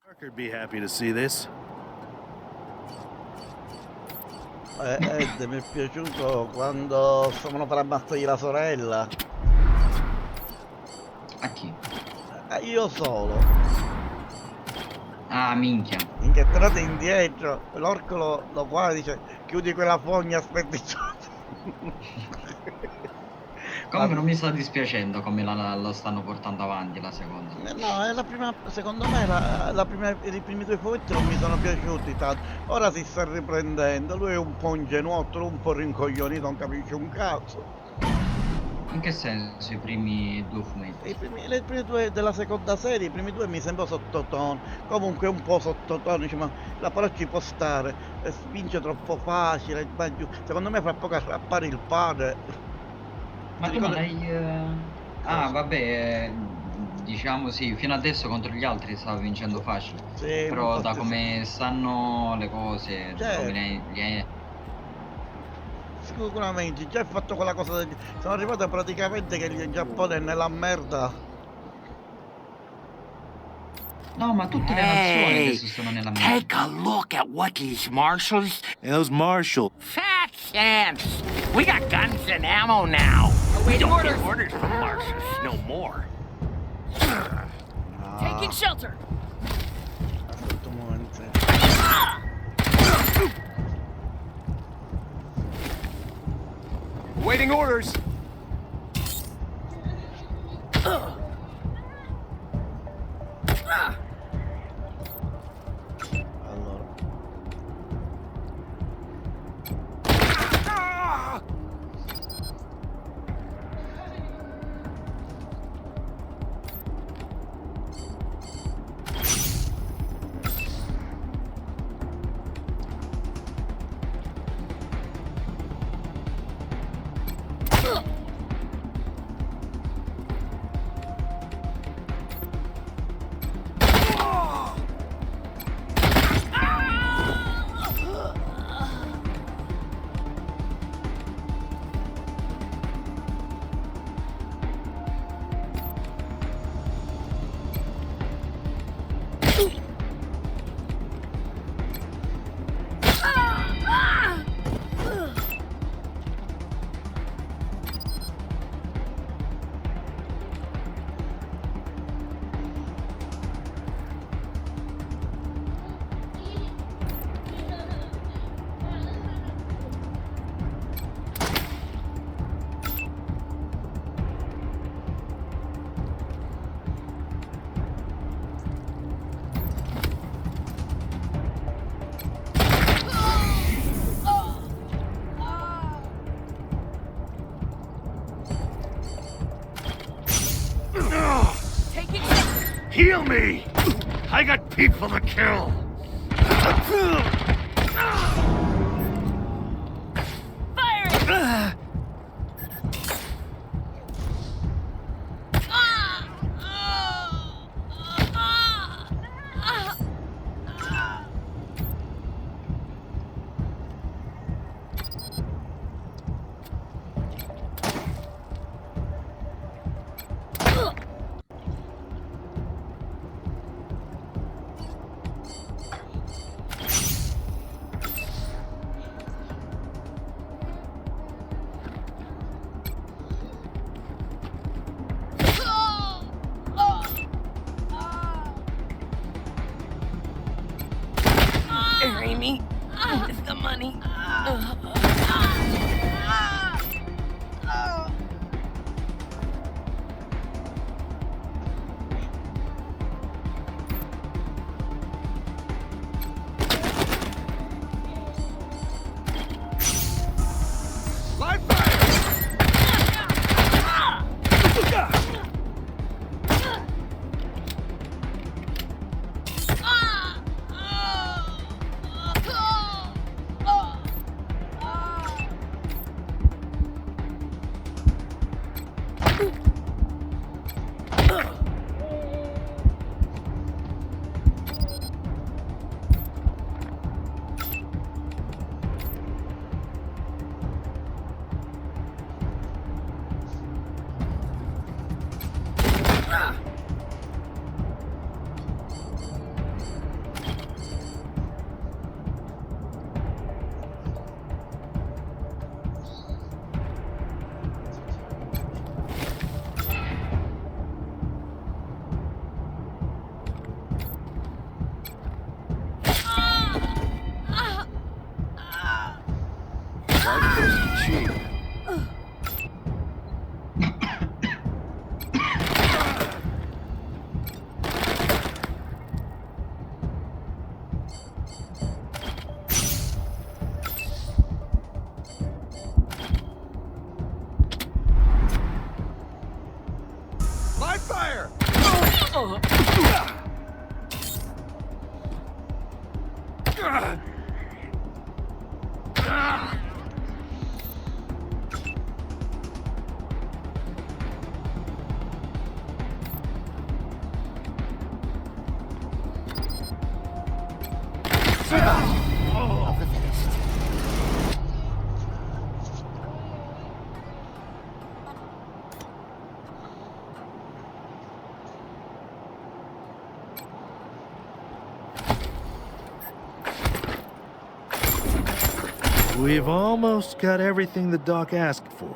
Parker'd be happy to see this. Ed mi è piaciuto quando stavano per ammazzargli la sorella. A chi? Io solo. Ah, minchia. Minchia, è tornato indietro. L'orco lo guarda e dice: chiudi quella fogna, aspetti. Comunque non mi sta dispiacendo come lo stanno portando avanti la seconda. No, è la prima, secondo me i primi due fumetti non mi sono piaciuti tanto. Ora si sta riprendendo, lui è un po' ingenuotto, un po' rincoglionito, non capisce un cazzo. In che senso i primi due fumetti? Le prime due della seconda serie, i primi due mi sembra sottotono, comunque un po' sottotono, dice, ma la parola ci può stare, spinge troppo facile, va giù. Secondo me fra poco appare il padre. Ma Ti tu non ricordi? hai... Ah, vabbè, diciamo sì, fino adesso contro gli altri stava vincendo facile. Sì, ma Però da infatti sì. come stanno le cose, da come Sicuramente, già hai fatto quella cosa sono arrivato praticamente che il Giappone è nella merda. No, ma tutte le nazioni adesso sono nella merda. Take a look at what these marshals... How's Marshall? Fat chance! We got guns and ammo now. We don't get orders from marshals no more. Taking shelter. Aspetta un momento. Waiting orders. Allora. Taking shelter. Heal me! I got people to kill. Firing. Amy, where's the money? Live fire! Of the fittest. We've almost got everything the doc asked for.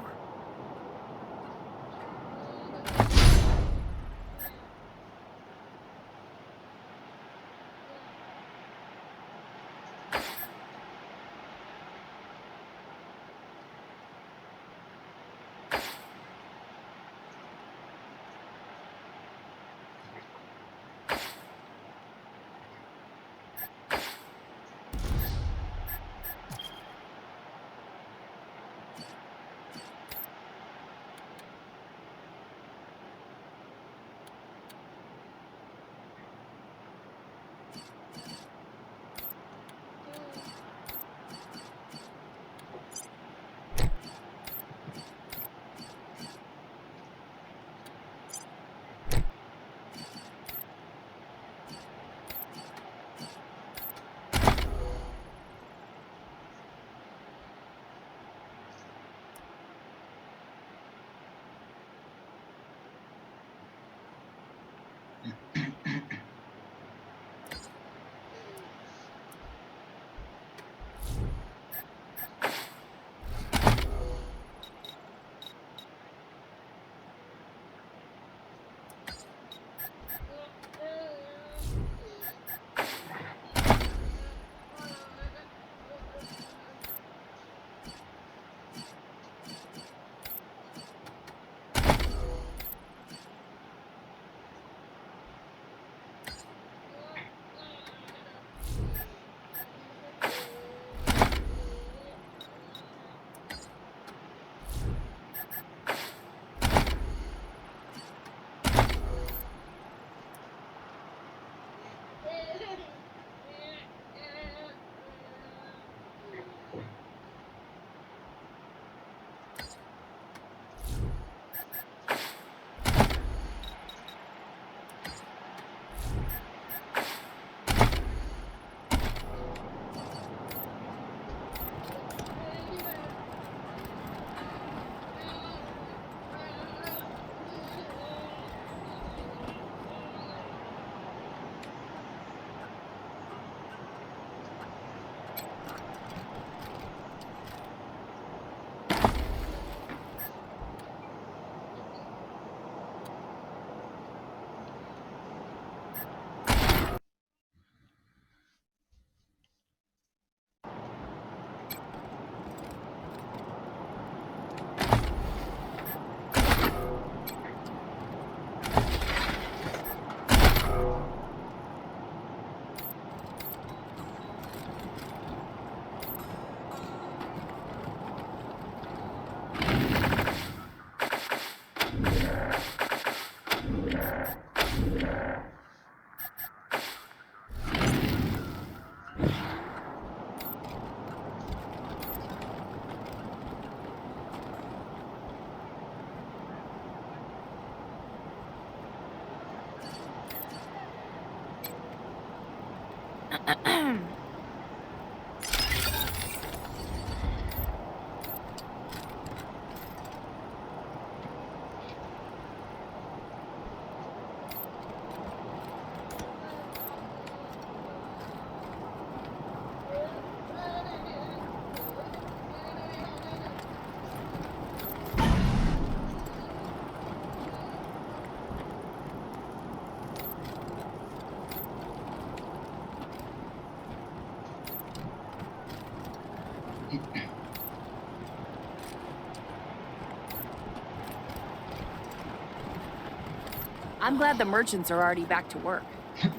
I'm glad the merchants are already back to work.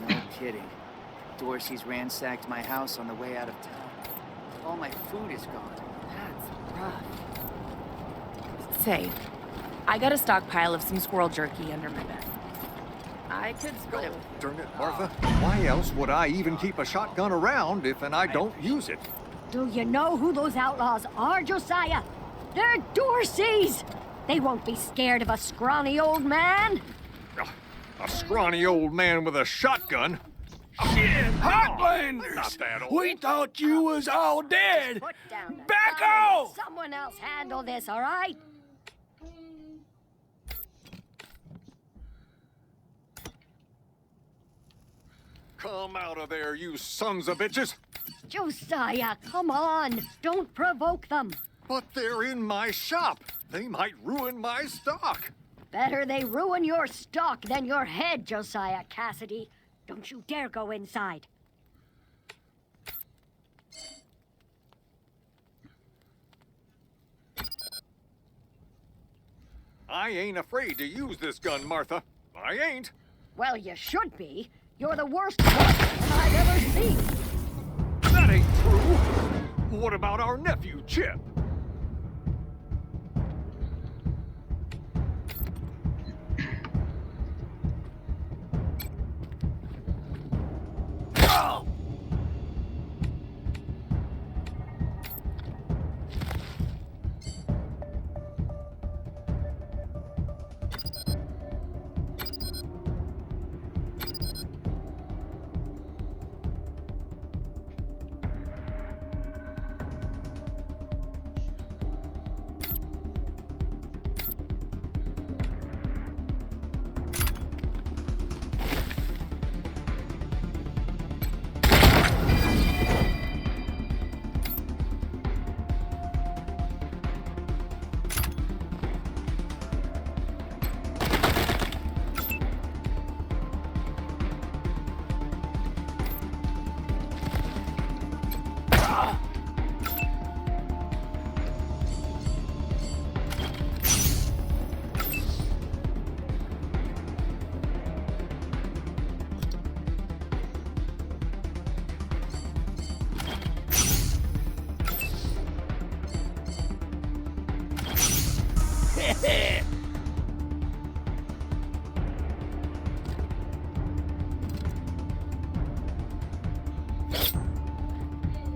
No kidding. Dorsey's ransacked my house on the way out of town. All my food is gone. That's rough. Say, I got a stockpile of some squirrel jerky under my bed. I could split him. Darn it, Martha. Why else would I even keep a shotgun around if I don't use it? Do you know who those outlaws are, Josiah? They're Dorseys! They won't be scared of a scrawny old man. A scrawny old man with a shotgun? Shit, Heartlanders! Not that old. We thought you was all dead! Put down the Back gun and off! let someone else handle this, all right? Come out of there, you sons of bitches! Josiah, come on. Don't provoke them. But they're in my shop. They might ruin my stock. Better they ruin your stock than your head, Josiah Cassidy. Don't you dare go inside. I ain't afraid to use this gun, Martha. I ain't. Well, you should be. You're the worst marksman I've ever seen. That ain't true. What about our nephew, Chip?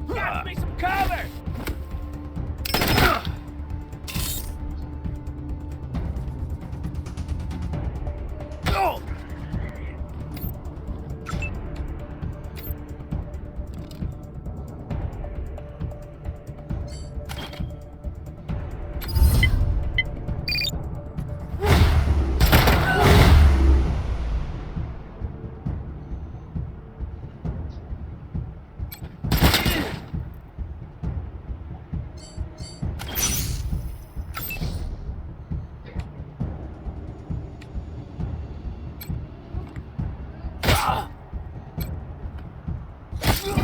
Get me some cover!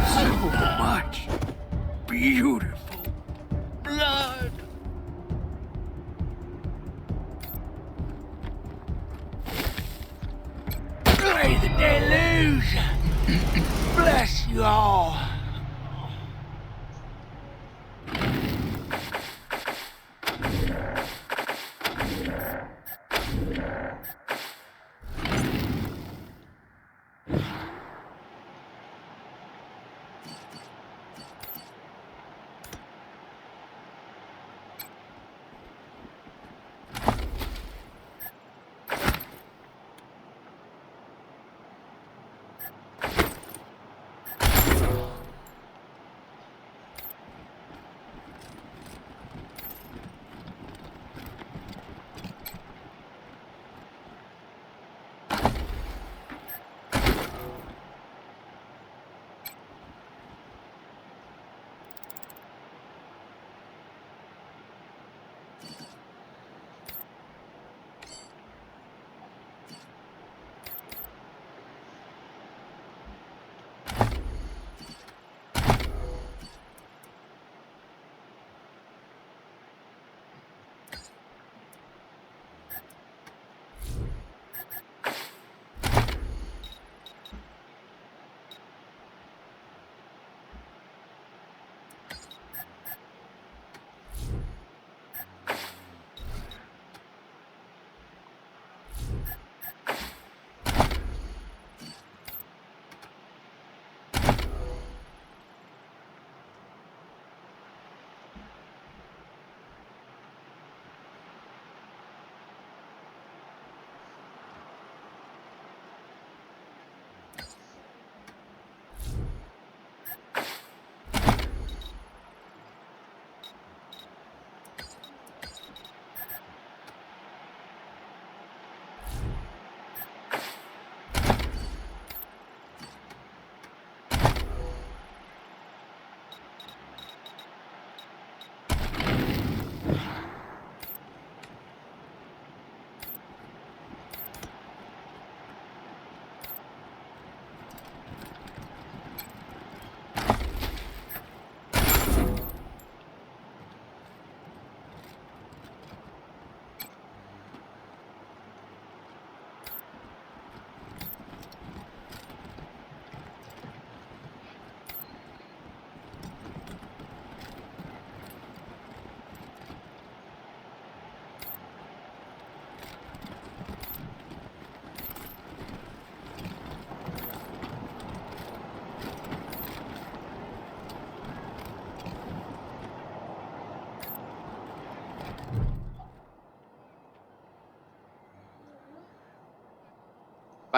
So much beautiful blood. May the deluge bless you all.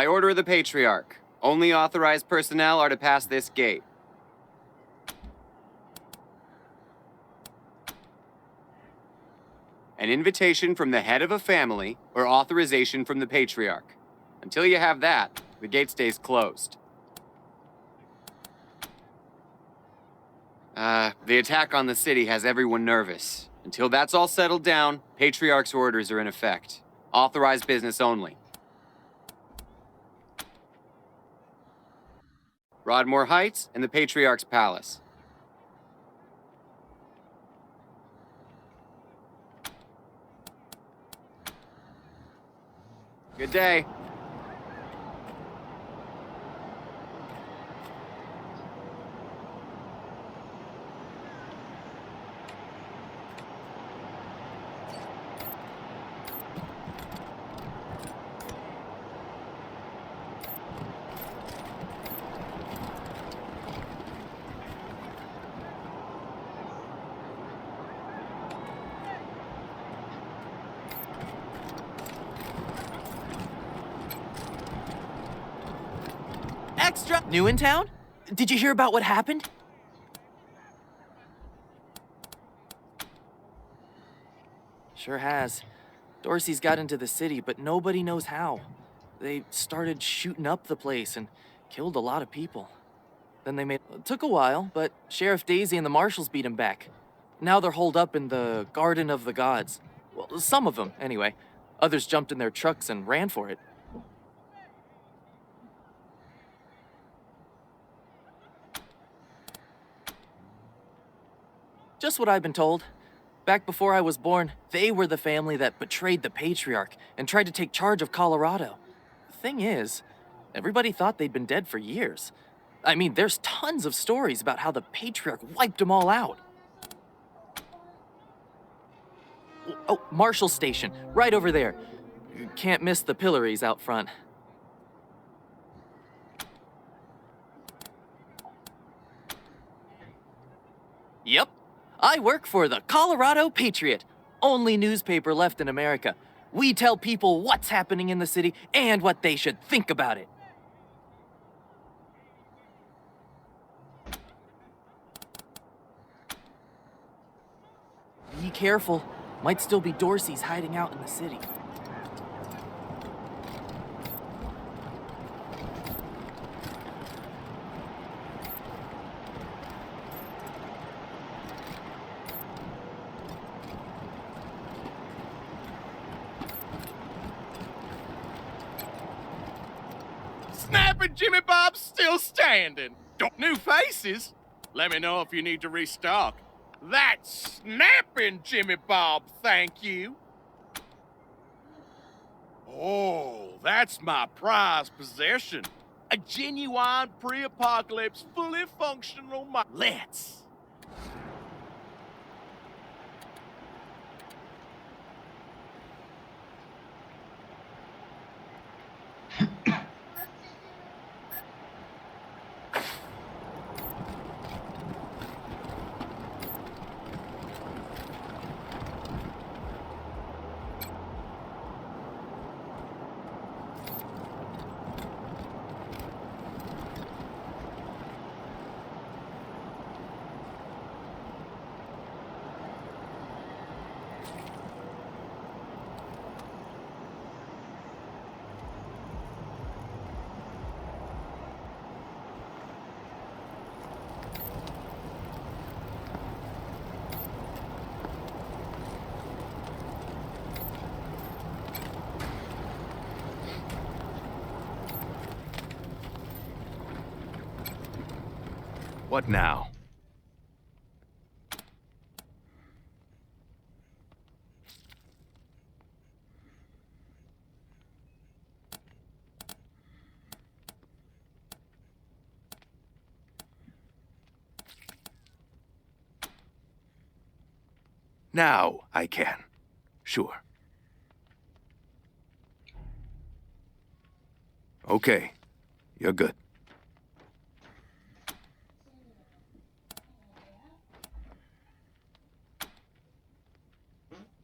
By order of the Patriarch, only authorized personnel are to pass this gate. An invitation from the head of a family or authorization from the Patriarch. Until you have that, the gate stays closed. The attack on the city has everyone nervous. Until that's all settled down, Patriarch's orders are in effect. Authorized business only. Broadmoor Heights and the Patriarch's Palace. Good day. Extra! New in town? Did you hear about what happened? Sure has. Dorsey's got into the city, but nobody knows how. They started shooting up the place and killed a lot of people. Then they made... It took a while, but Sheriff Daisy and the marshals beat him back. Now they're holed up in the Garden of the Gods. Well, some of them, anyway. Others jumped in their trucks and ran for it. Just what I've been told. Back before I was born, they were the family that betrayed the Patriarch and tried to take charge of Colorado. The thing is, everybody thought they'd been dead for years. I mean, there's tons of stories about how the Patriarch wiped them all out. Oh, Marshall Station, right over there. You can't miss the pillories out front. Yep. I work for the Colorado Patriot, only newspaper left in America. We tell people what's happening in the city and what they should think about it. Be careful. Might still be Dorsey's hiding out in the city. Snapping Jimmy Bob's still standing. New faces? Let me know if you need to restock. That's snapping Jimmy Bob, thank you. Oh, that's my prized possession. A genuine pre-apocalypse, fully functional Let's. What now? Now I can. Sure. Okay. You're good.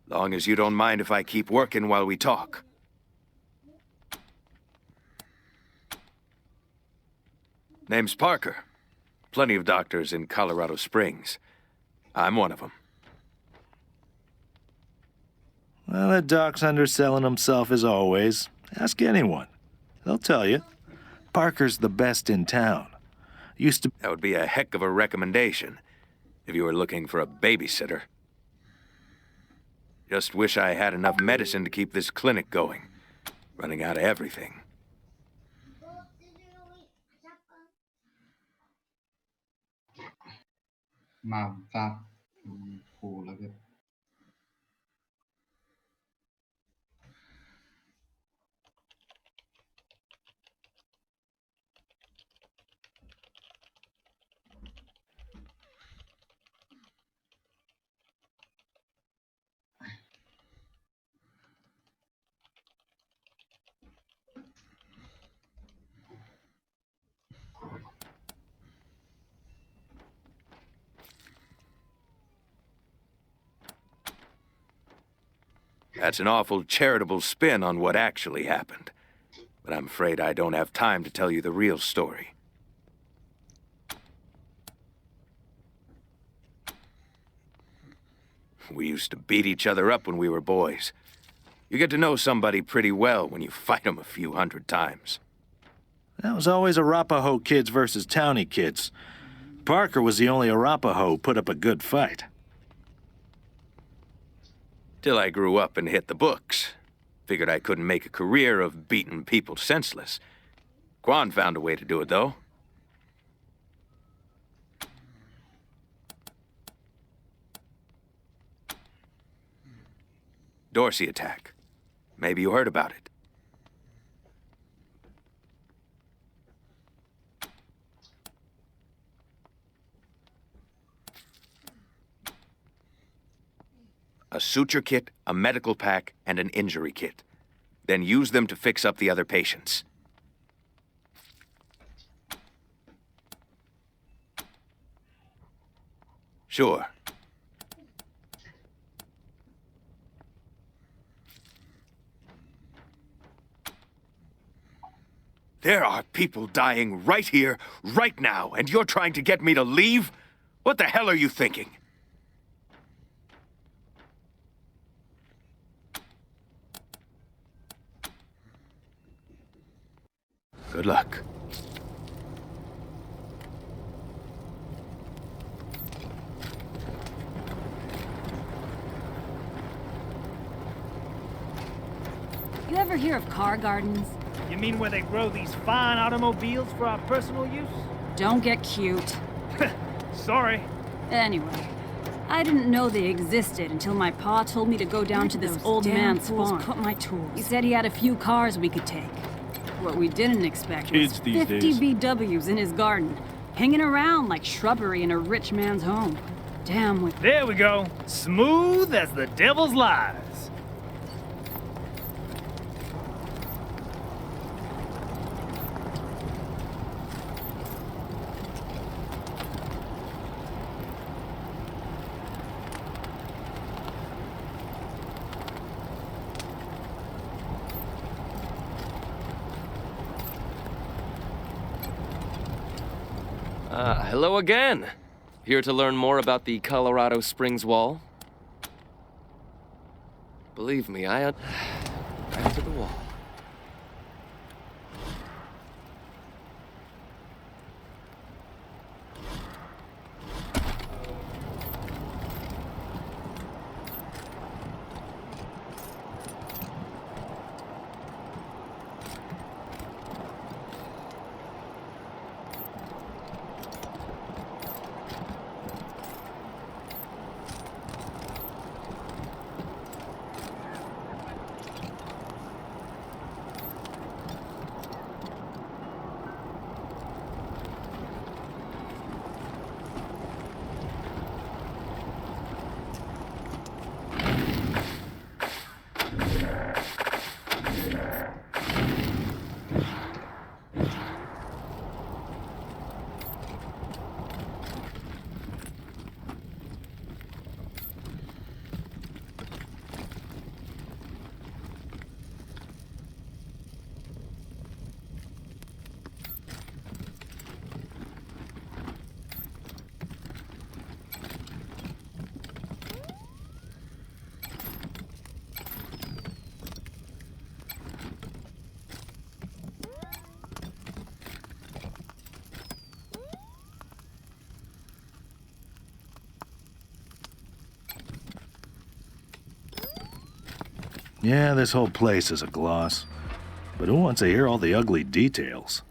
Long as you don't mind if I keep working while we talk. Name's Parker. Plenty of doctors in Colorado Springs. I'm one of them. Well, that doc's underselling himself as always. Ask anyone. They'll tell you. Parker's the best in town. Used to... That would be a heck of a recommendation if you were looking for a babysitter. Just wish I had enough medicine to keep this clinic going. Running out of everything. Ma va... culo che... That's an awful charitable spin on what actually happened. But I'm afraid I don't have time to tell you the real story. We used to beat each other up when we were boys. You get to know somebody pretty well when you fight them a few hundred times. That was always Arapaho kids versus townie kids. Parker was the only Arapaho who put up a good fight. Till I grew up and hit the books. Figured I couldn't make a career of beating people senseless. Quan found a way to do it, though. Dorsey attack. Maybe you heard about it. A suture kit, a medical pack, and an injury kit. Then use them to fix up the other patients. Sure. There are people dying right here, right now, and you're trying to get me to leave? What the hell are you thinking? Good luck. You ever hear of car gardens? You mean where they grow these fine automobiles for our personal use? Don't get cute. Sorry. Anyway, I didn't know they existed until my pa told me to go down to this old man's farm. Put my tools. He said he had a few cars we could take. What we didn't expect was 50 VWs in his garden, hanging around like shrubbery in a rich man's home. Damn. There we go. Smooth as the devil's lies. Hello again. Here to learn more about the Colorado Springs Wall? Believe me, back to the wall. Yeah, this whole place is a gloss. But who wants to hear all the ugly details?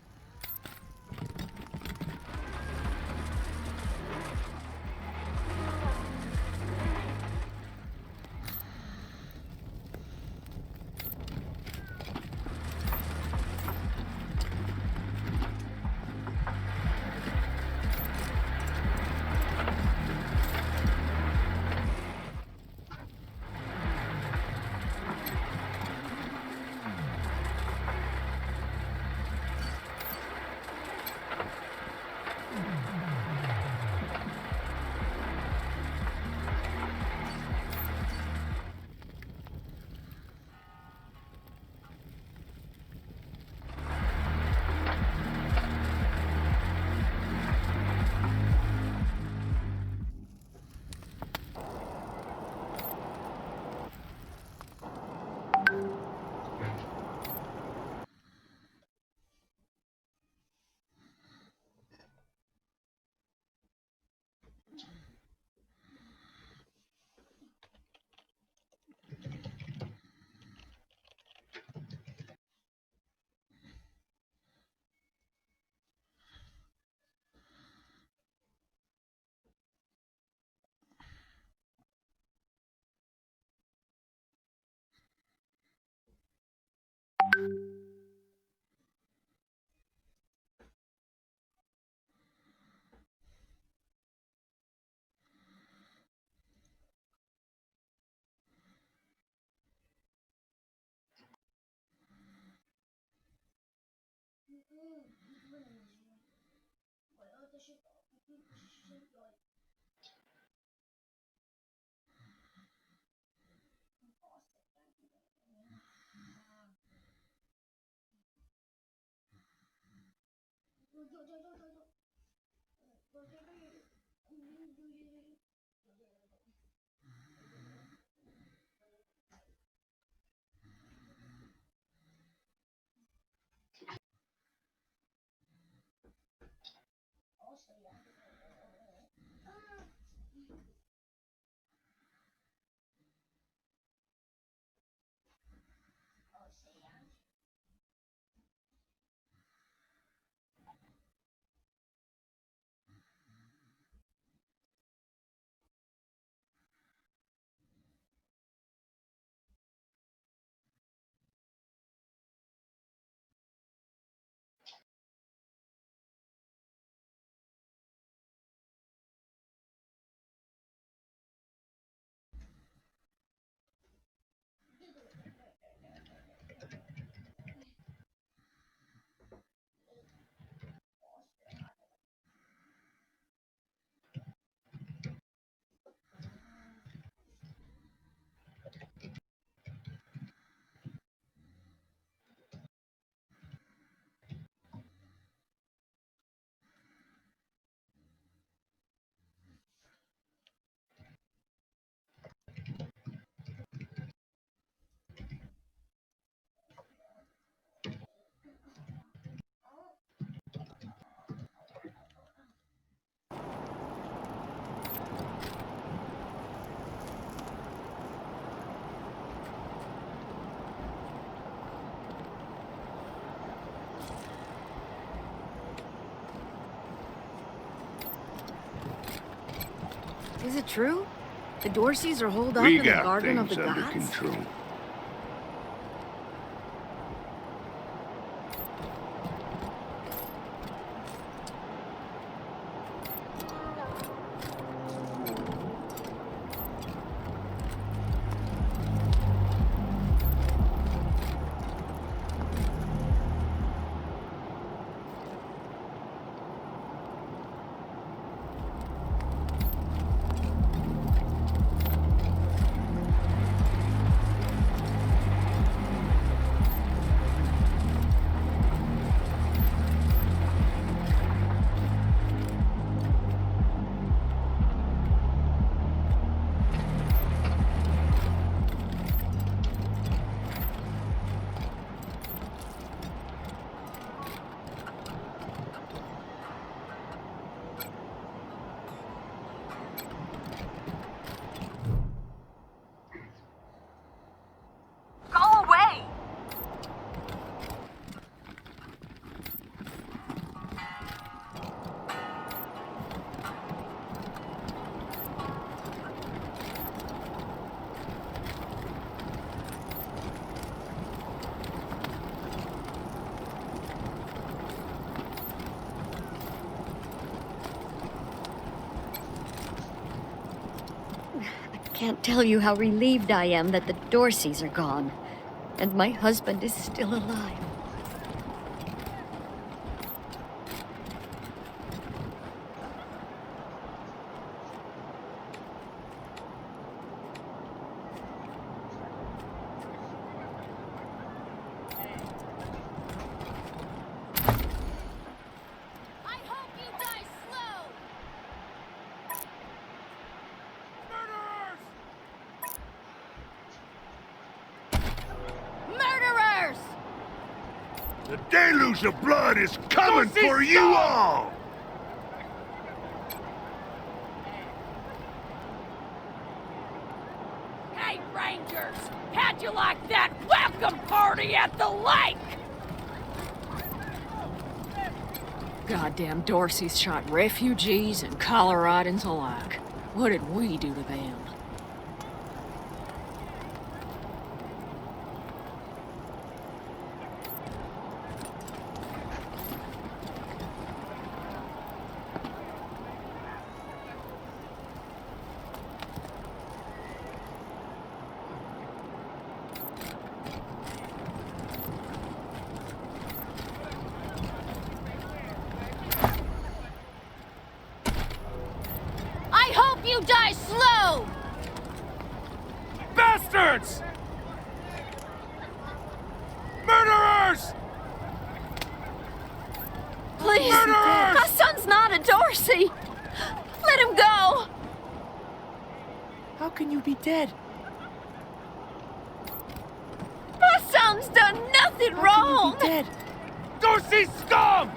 Is it true? The Dorseys are holed up in the Garden of the Gods? Control. can't tell you how relieved I am that the Dorseys are gone, and my husband is still alive. The deluge of blood is coming for you all! Hey, Rangers! How'd you like that welcome party at the lake? Goddamn Dorseys shot refugees and Coloradans alike. What did we do to them? I hope you die slow! Bastards! Murderers! Please, Murderers! my son's not a Dorsey! Let him go! How can you be dead? My son's done nothing wrong! How can you be dead? Dorsey scum!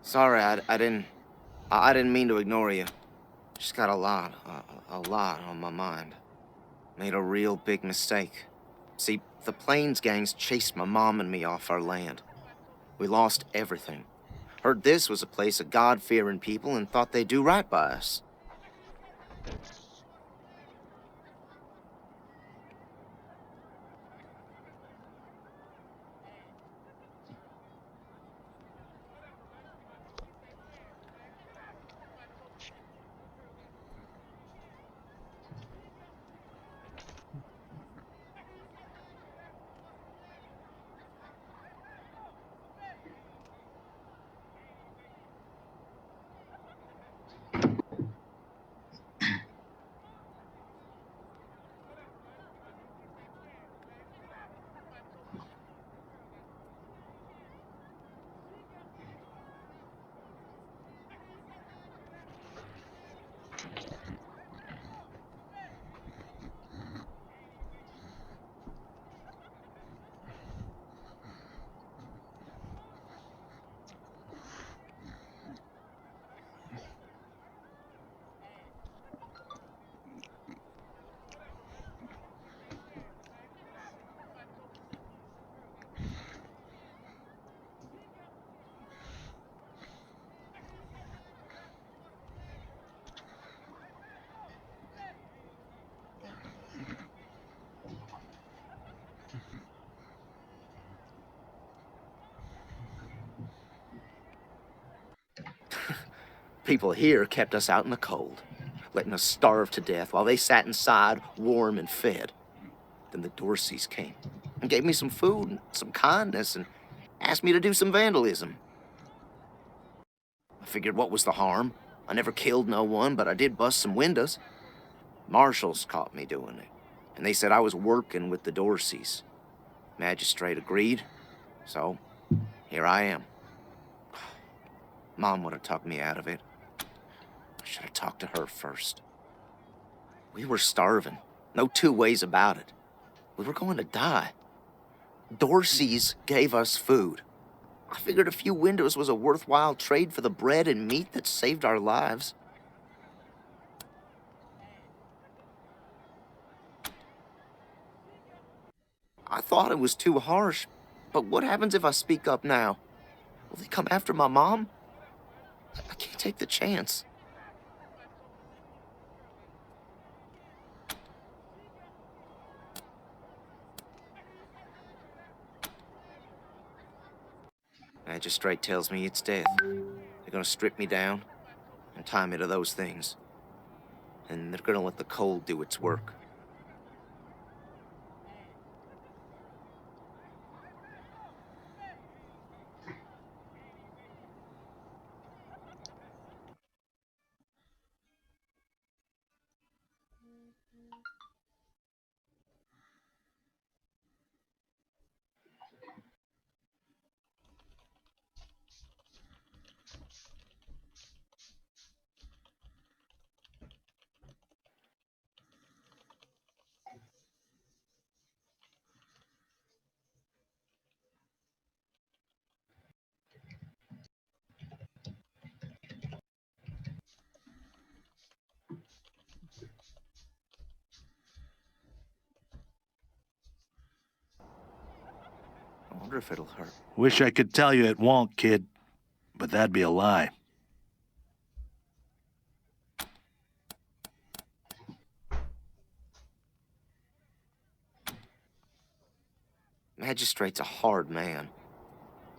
Sorry, I didn't mean to ignore you. Just got a lot on my mind. Made a real big mistake. See, the Plains gangs chased my mom and me off our land. We lost everything. Heard this was a place of God-fearing people and thought they'd do right by us. People here kept us out in the cold, letting us starve to death while they sat inside, warm and fed. Then the Dorseys came and gave me some food and some kindness and asked me to do some vandalism. I figured what was the harm? I never killed no one, but I did bust some windows. Marshals caught me doing it, and they said I was working with the Dorseys. Magistrate agreed, so here I am. Mom would have talked me out of it. I should have talked to her first. We were starving. No two ways about it. We were going to die. Dorseys gave us food. I figured a few windows was a worthwhile trade for the bread and meat that saved our lives. I thought it was too harsh, but what happens if I speak up now? Will they come after my mom? I can't take the chance. Magistrate tells me it's death. They're gonna strip me down, and tie me to those things. And they're gonna let the cold do its work. I wonder if it'll hurt. Wish I could tell you it won't, kid, but that'd be a lie. Magistrate's a hard man.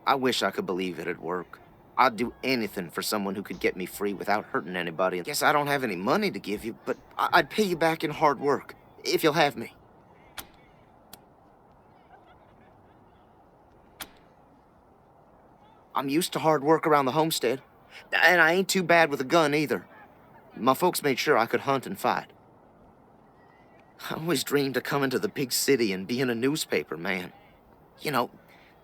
I wish I could believe it'd work. I'd do anything for someone who could get me free without hurting anybody. Guess I don't have any money to give you, but I'd pay you back in hard work, if you'll have me. I'm used to hard work around the homestead, and I ain't too bad with a gun either. My folks made sure I could hunt and fight. I always dreamed of coming to the big city and being a newspaper man. You know,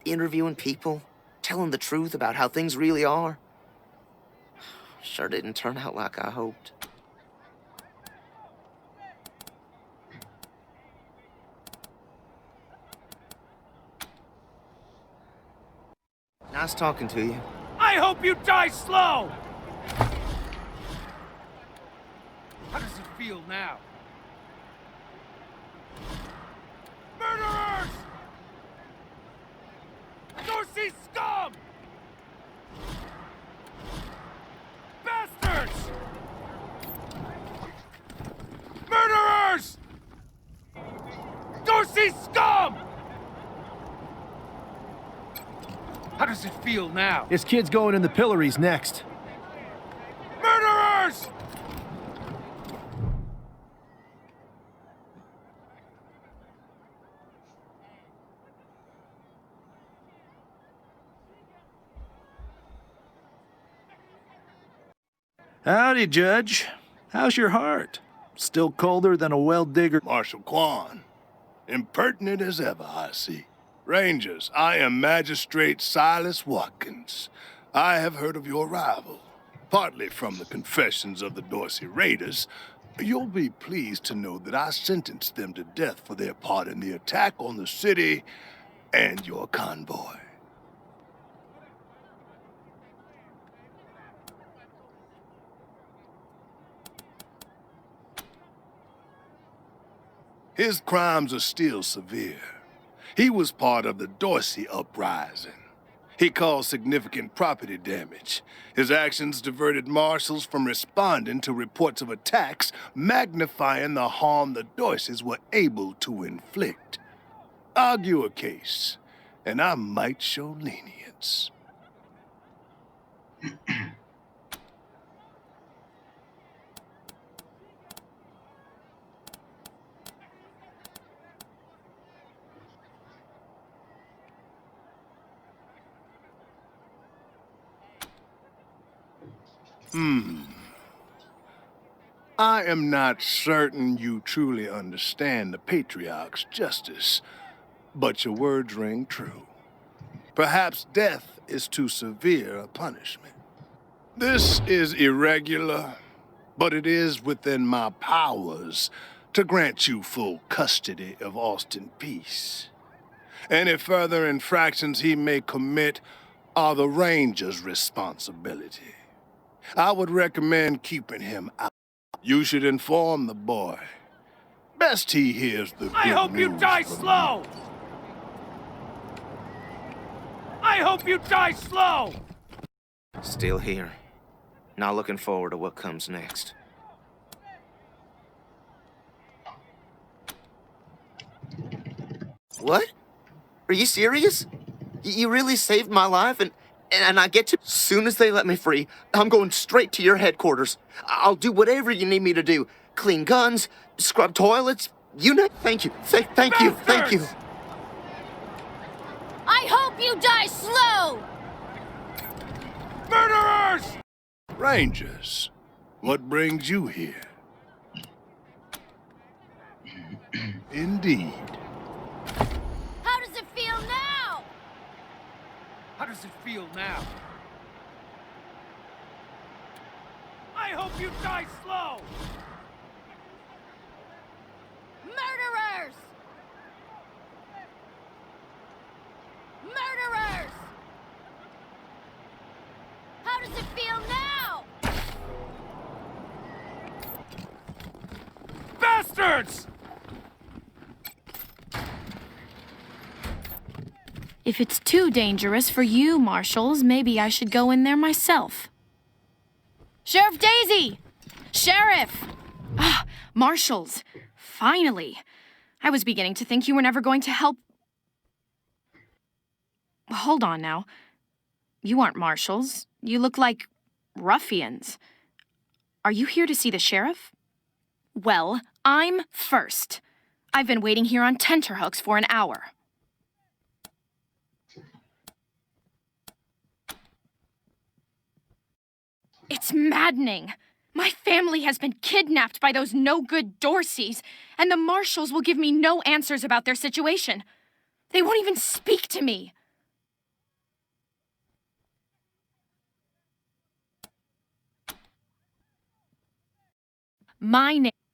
interviewing people, telling the truth about how things really are. Sure didn't turn out like I hoped. Nice talking to you. I hope you die slow! How does it feel now? Murderers! Dorsey scum! Bastards! Murderers! Dorsey scum! How does it feel now? This kid's going in the pillories next. Murderers! Howdy, Judge. How's your heart? Still colder than a well digger? Marshal Quan, impertinent as ever, I see. Rangers, I am Magistrate Silas Watkins. I have heard of your arrival, partly from the confessions of the Dorsey Raiders. You'll be pleased to know that I sentenced them to death for their part in the attack on the city and your convoy. His crimes are still severe. He was part of the Dorsey uprising. He caused significant property damage. His actions diverted marshals from responding to reports of attacks, magnifying the harm the Dorseys were able to inflict. Argue a case, and I might show lenience. I am not certain you truly understand the Patriarch's justice, but your words ring true. Perhaps death is too severe a punishment. This is irregular, but it is within my powers to grant you full custody of Austin Peace. Any further infractions he may commit are the Ranger's responsibility. I would recommend keeping him out. You should inform the boy. Best he hears the good I hope you news die from slow! I hope you die slow! Still here. Not looking forward to what comes next. What? Are you serious? You really saved my life and I get to... As soon as they let me free, I'm going straight to your headquarters. I'll do whatever you need me to do. Clean guns, scrub toilets, you know. Thank you. Thank you. Thank you. I hope you die slow! Murderers! Rangers, what brings you here? Indeed. How does it feel now? How does it feel now? I hope you die slow! Murderers! Murderers! How does it feel now? Bastards! If it's too dangerous for you, Marshals, maybe I should go in there myself. Sheriff Daisy! Sheriff! Ah, Marshals. Finally. I was beginning to think you were never going to help. Hold on now. You aren't Marshals. You look like ruffians. Are you here to see the sheriff? Well, I'm first. I've been waiting here on tenterhooks for an hour. It's maddening. My family has been kidnapped by those no-good Dorseys, and the Marshals will give me no answers about their situation. They won't even speak to me.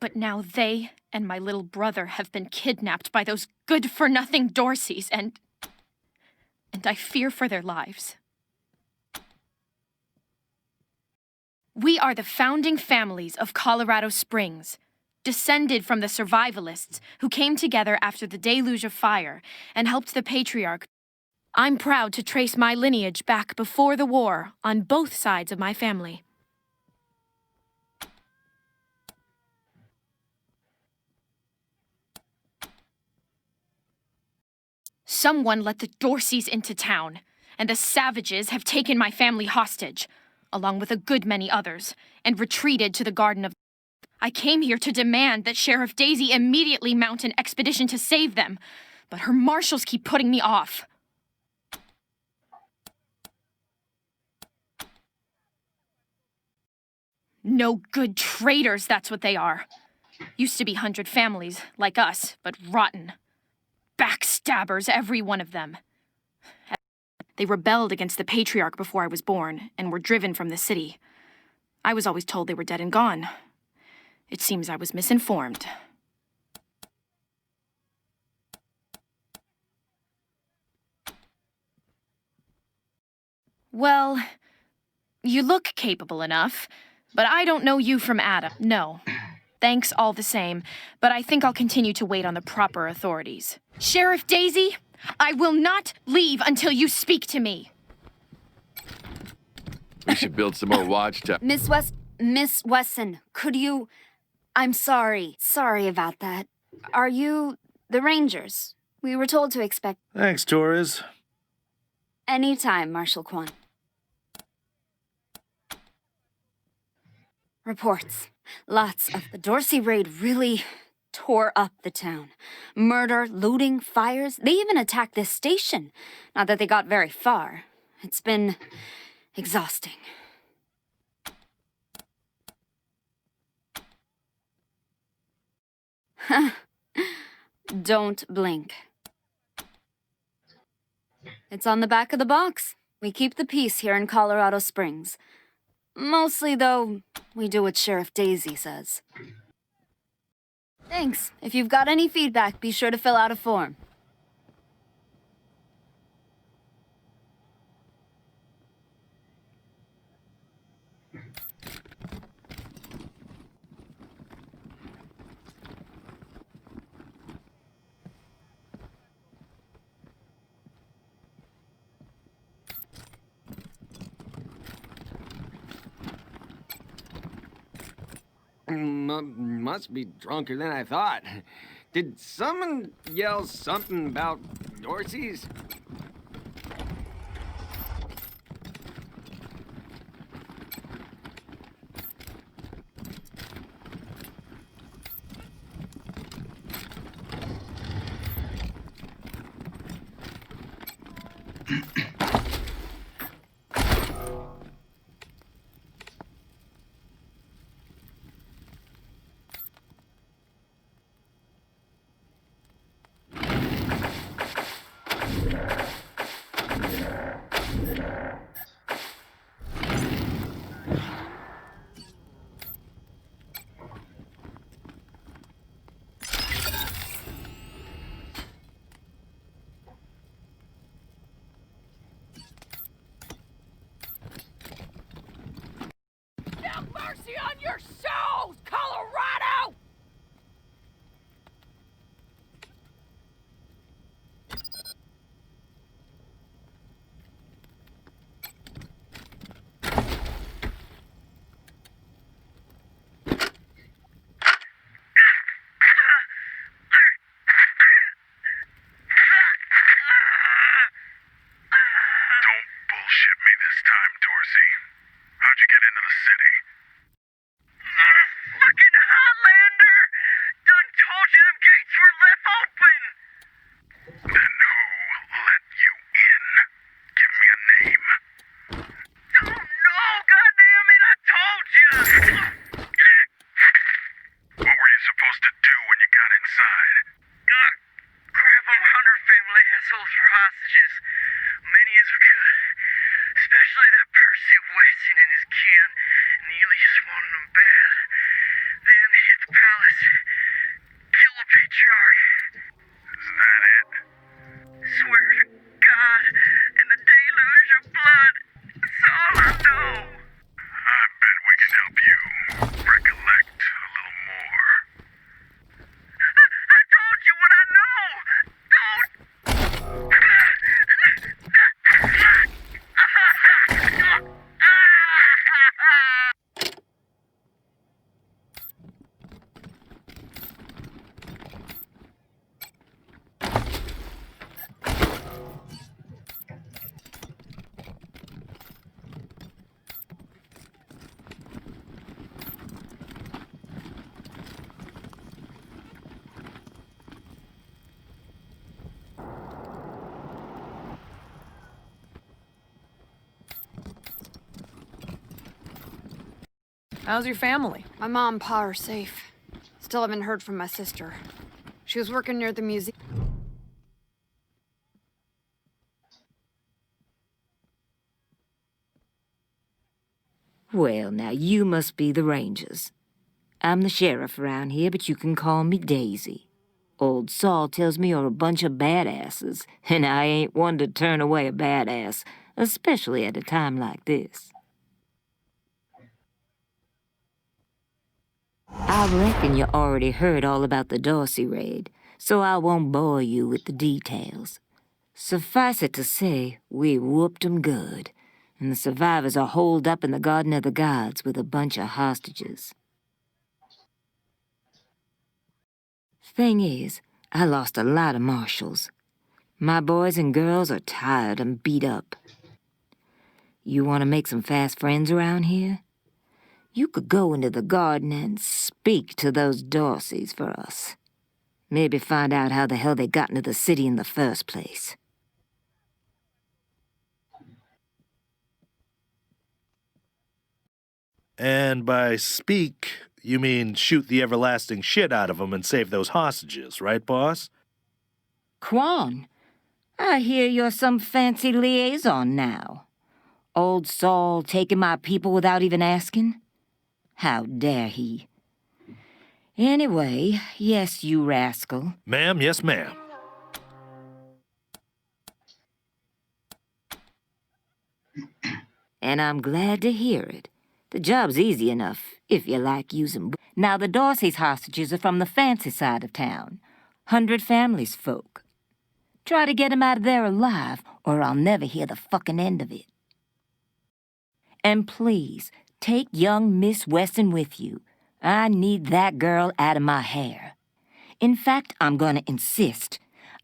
But now they and my little brother have been kidnapped by those good-for-nothing Dorseys, and I fear for their lives. We are the founding families of Colorado Springs, descended from the survivalists who came together after the deluge of fire and helped the patriarch. I'm proud to trace my lineage back before the war on both sides of my family. Someone let the Dorseys into town, and the savages have taken my family hostage, along with a good many others, and retreated to the Garden of... I came here to demand that Sheriff Daisy immediately mount an expedition to save them, but her marshals keep putting me off. No good traitors, that's what they are. Used to be 100 families, like us, but rotten. Backstabbers, every one of them. They rebelled against the patriarch before I was born, and were driven from the city. I was always told they were dead and gone. It seems I was misinformed. Well, you look capable enough, but I don't know you from Adam. No. Thanks all the same, but I think I'll continue to wait on the proper authorities. Sheriff Daisy, I will not leave until you speak to me. We should build some more watchtowers. Miss Wesson, could you... I'm sorry. Sorry about that. Are you the Rangers? We were told to expect... Thanks, Torres. Anytime, Marshal Quan. Reports. Lots of the Dorsey raid really tore up the town. Murder, looting, fires. They even attacked this station. Not that they got very far. It's been exhausting. Don't blink. It's on the back of the box. We keep the peace here in Colorado Springs. Mostly, though, we do what Sheriff Daisy says. Thanks. If you've got any feedback, be sure to fill out a form. Must be drunker than I thought. Did someone yell something about Dorseys? Have mercy on your souls, Colorado! Don't bullshit me this time, Dorsey. How'd you get into the city? Fucking Highlander! Done told you them gates were left open! Then who let you in? Give me a name. Don't know, goddammit, I told you! What were you supposed to do when you got inside? Grab them Hunter family assholes for hostages. Many as we could. Especially that Percy Weston and his kin. Neely just wanted them bad. Then hit the palace. Kill the patriarch. Is that it? Swear to God and the deluge of blood. That's all I know. I bet we can help you recollect a little more. I told you what I know. Don't. How's your family? My mom and pa are safe. Still haven't heard from my sister. She was working near the museum. Well, now you must be the Rangers. I'm the sheriff around here, but you can call me Daisy. Old Saul tells me you're a bunch of badasses, and I ain't one to turn away a badass, especially at a time like this. I reckon you already heard all about the Dorsey raid, so I won't bore you with the details. Suffice it to say, we whooped 'em good, and the survivors are holed up in the Garden of the Gods with a bunch of hostages. Thing is, I lost a lot of marshals. My boys and girls are tired and beat up. You want to make some fast friends around here? You could go into the garden and speak to those Dorseys for us. Maybe find out how the hell they got into the city in the first place. And by speak, you mean shoot the everlasting shit out of them and save those hostages, right, boss? Quan, I hear you're some fancy liaison now. Old Saul taking my people without even asking? How dare he? Anyway, yes, you rascal. Ma'am, yes, ma'am. And I'm glad to hear it. The job's easy enough, if you like using... Now, the Dorsey's hostages are from the fancy side of town. 100 families folk. Try to get 'em out of there alive, or I'll never hear the fucking end of it. And please, take young Miss Weston with you. I need that girl out of my hair. In fact, I'm gonna insist.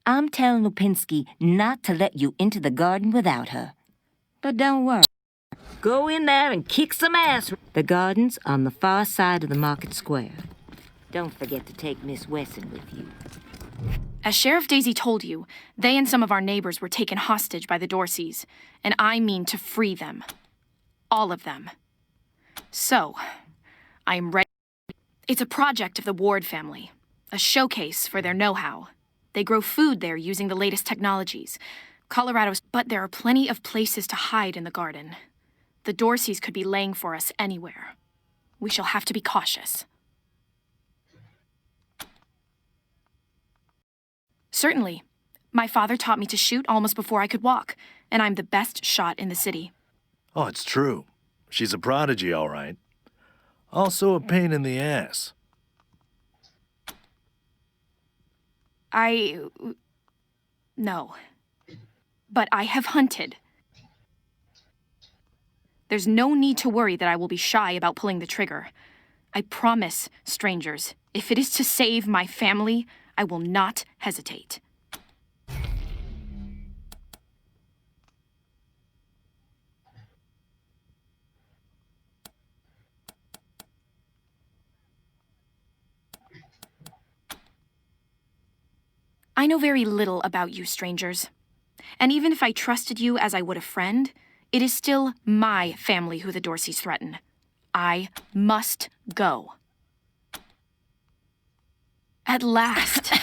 I'm telling Lupinski not to let you into the garden without her. But don't worry. Go in there and kick some ass. The garden's on the far side of the market square. Don't forget to take Miss Weston with you. As Sheriff Daisy told you, they and some of our neighbors were taken hostage by the Dorseys, and I mean to free them. All of them. So, I am ready. It's a project of the Ward family, a showcase for their know-how. They grow food there using the latest technologies. Colorado's, but there are plenty of places to hide in the garden. The Dorseys could be laying for us anywhere. We shall have to be cautious. Certainly. My father taught me to shoot almost before I could walk, and I'm the best shot in the city. Oh, it's true. She's a prodigy, all right. Also a pain in the ass. No. But I have hunted. There's no need to worry that I will be shy about pulling the trigger. I promise, strangers, if it is to save my family, I will not hesitate. I know very little about you, strangers. And even if I trusted you as I would a friend, it is still my family who the Dorseys threaten. I must go. At last.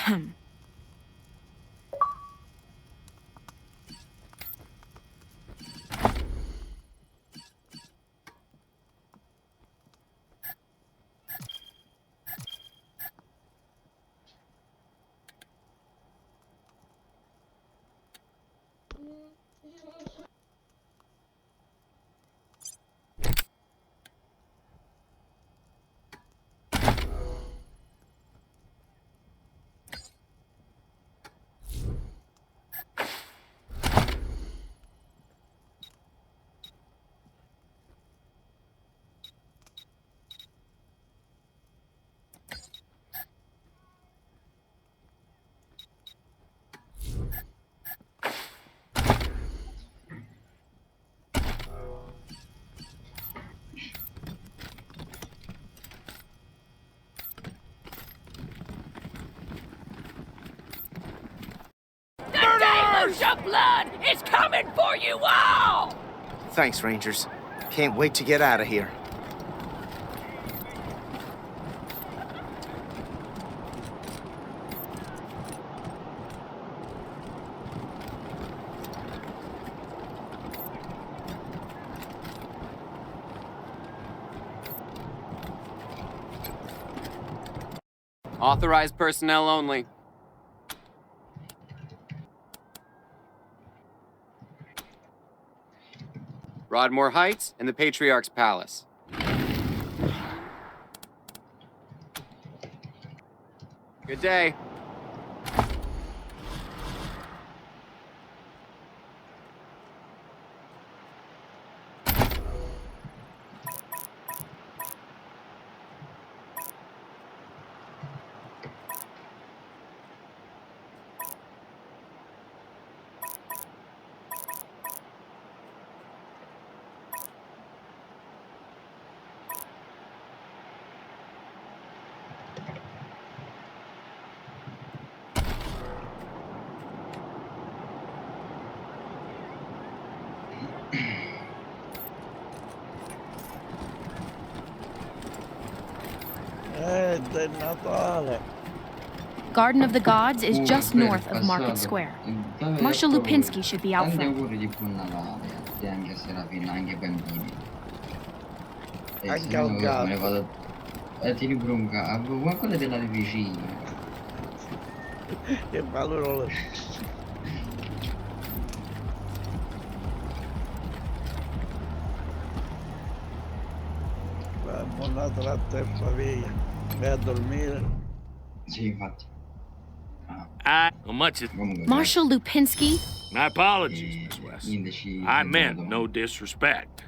The blood is coming for you all! Thanks, Rangers. Can't wait to get out of here. Authorized personnel only. Broadmoor Heights and the Patriarch's Palace. Good day. Del Natale. Garden of the Gods is just north of Market Square. Marshal Lupinski should be out Tanti front. auguri di buon Natale a te, anche a Serafina, anche ai bambini. E Anche se al no gatto. me ne vado. Tieni pure un gatto, ma quello è della vicina. Che valore. Buon Natale a te, famiglia. Vai a dormire. Sì, infatti. Much. Marshal Lupinski? My apologies, Miss West. I meant no disrespect.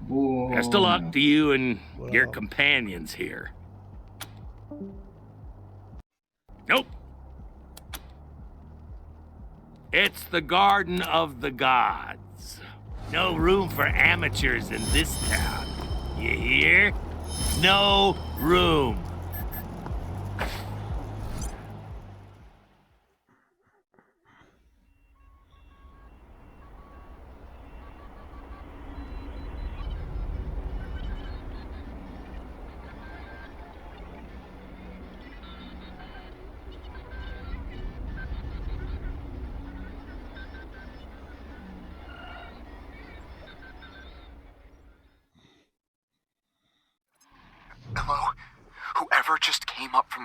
Best of luck to you and your companions here. Nope. It's the Garden of the Gods. No room for amateurs in this town. You hear? No room.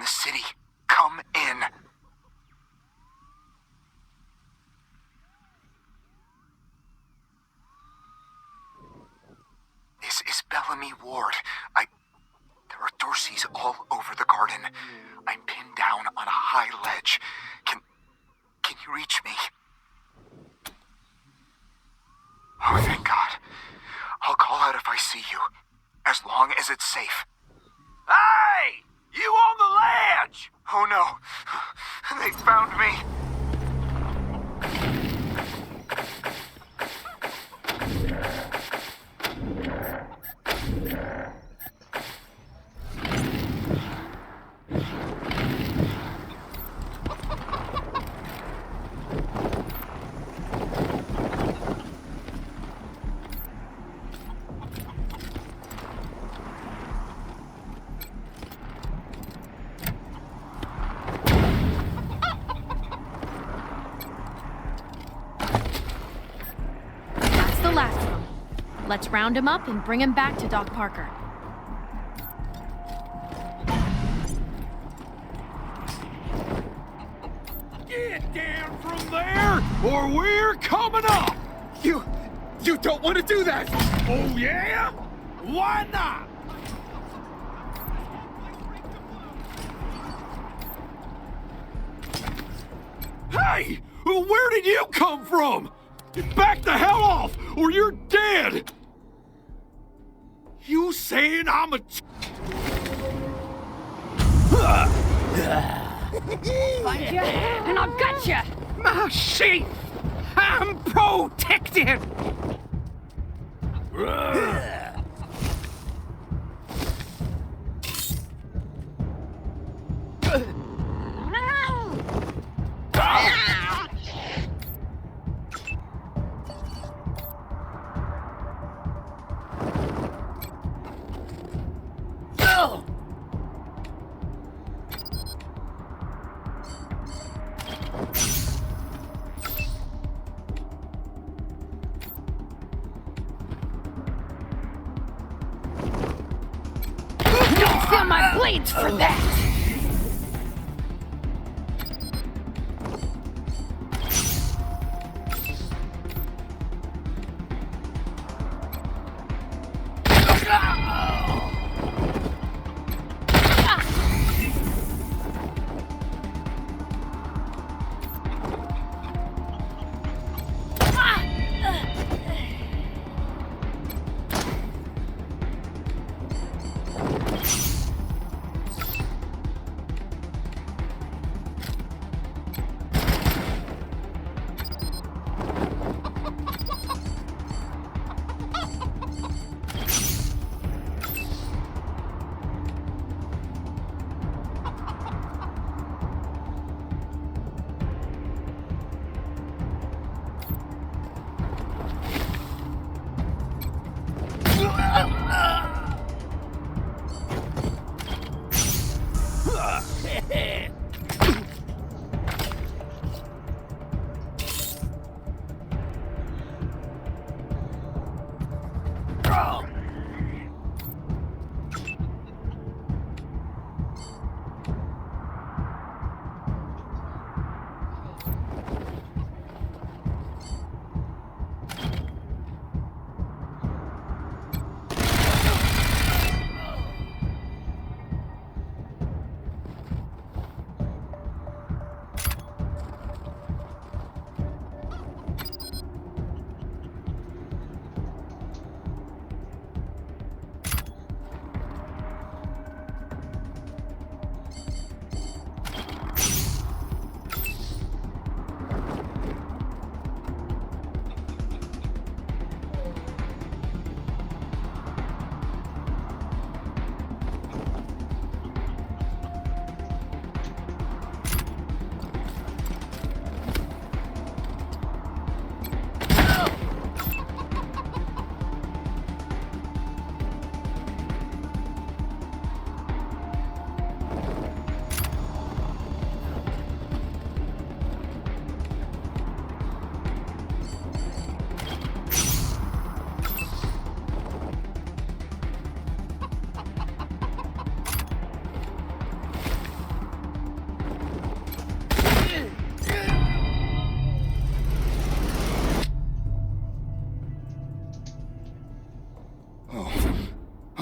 the city. Come in. This is Bellamy Ward. There are Dorseys all over the garden. I'm pinned down on a high ledge. Can you reach me? Oh, thank God. I'll call out if I see you, as long as it's safe. Hey! You on the ledge! Oh no, they found me. That's the last of them. Let's round him up and bring him back to Doc Parker. Get down from there, or we're coming up! You don't want to do that! Oh, yeah? Why not? Hey! Where did you come from? Back the hell off, or you're dead! You saying I'm a... Find you, and I've got you! My sheep! I'm protected! Don't feel my blades for that!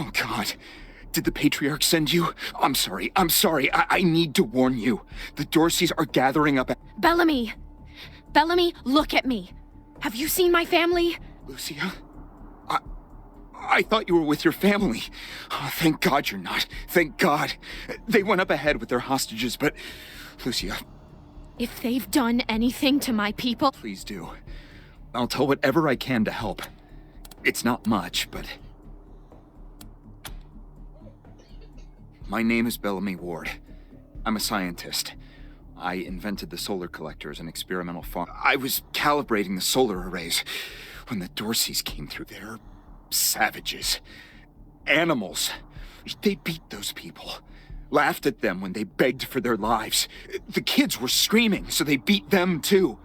Oh, God. Did the Patriarch send you? I'm sorry. I need to warn you. The Dorseys are gathering up. Bellamy! Bellamy, look at me. Have you seen my family? Lucia? I thought you were with your family. Oh, thank God you're not. Thank God. They went up ahead with their hostages, but... Lucia... If they've done anything to my people... Please do. I'll tell whatever I can to help. It's not much, but... My name is Bellamy Ward. I'm a scientist. I invented the solar collector as an experimental farm. I was calibrating the solar arrays when the Dorseys came through. They're savages. Animals. They beat those people. Laughed at them when they begged for their lives. The kids were screaming, so they beat them too.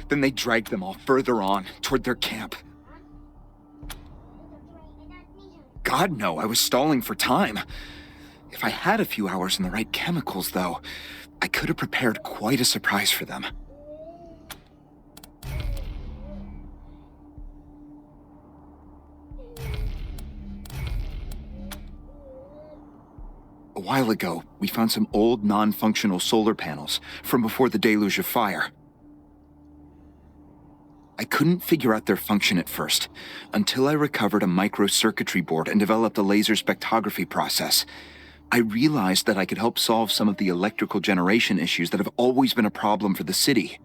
Then they dragged them all further on, toward their camp. God, no, I was stalling for time. If I had a few hours and the right chemicals, though, I could have prepared quite a surprise for them. A while ago, we found some old, non-functional solar panels from before the deluge of fire. I couldn't figure out their function at first, until I recovered a microcircuitry board and developed a laser spectrography process. I realized that I could help solve some of the electrical generation issues that have always been a problem for the city.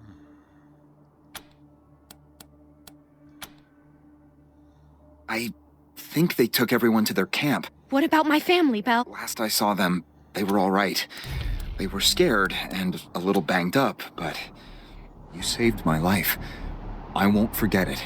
I think they took everyone to their camp. What about my family, Belle? Last I saw them, they were all right. They were scared and a little banged up, but you saved my life. I won't forget it.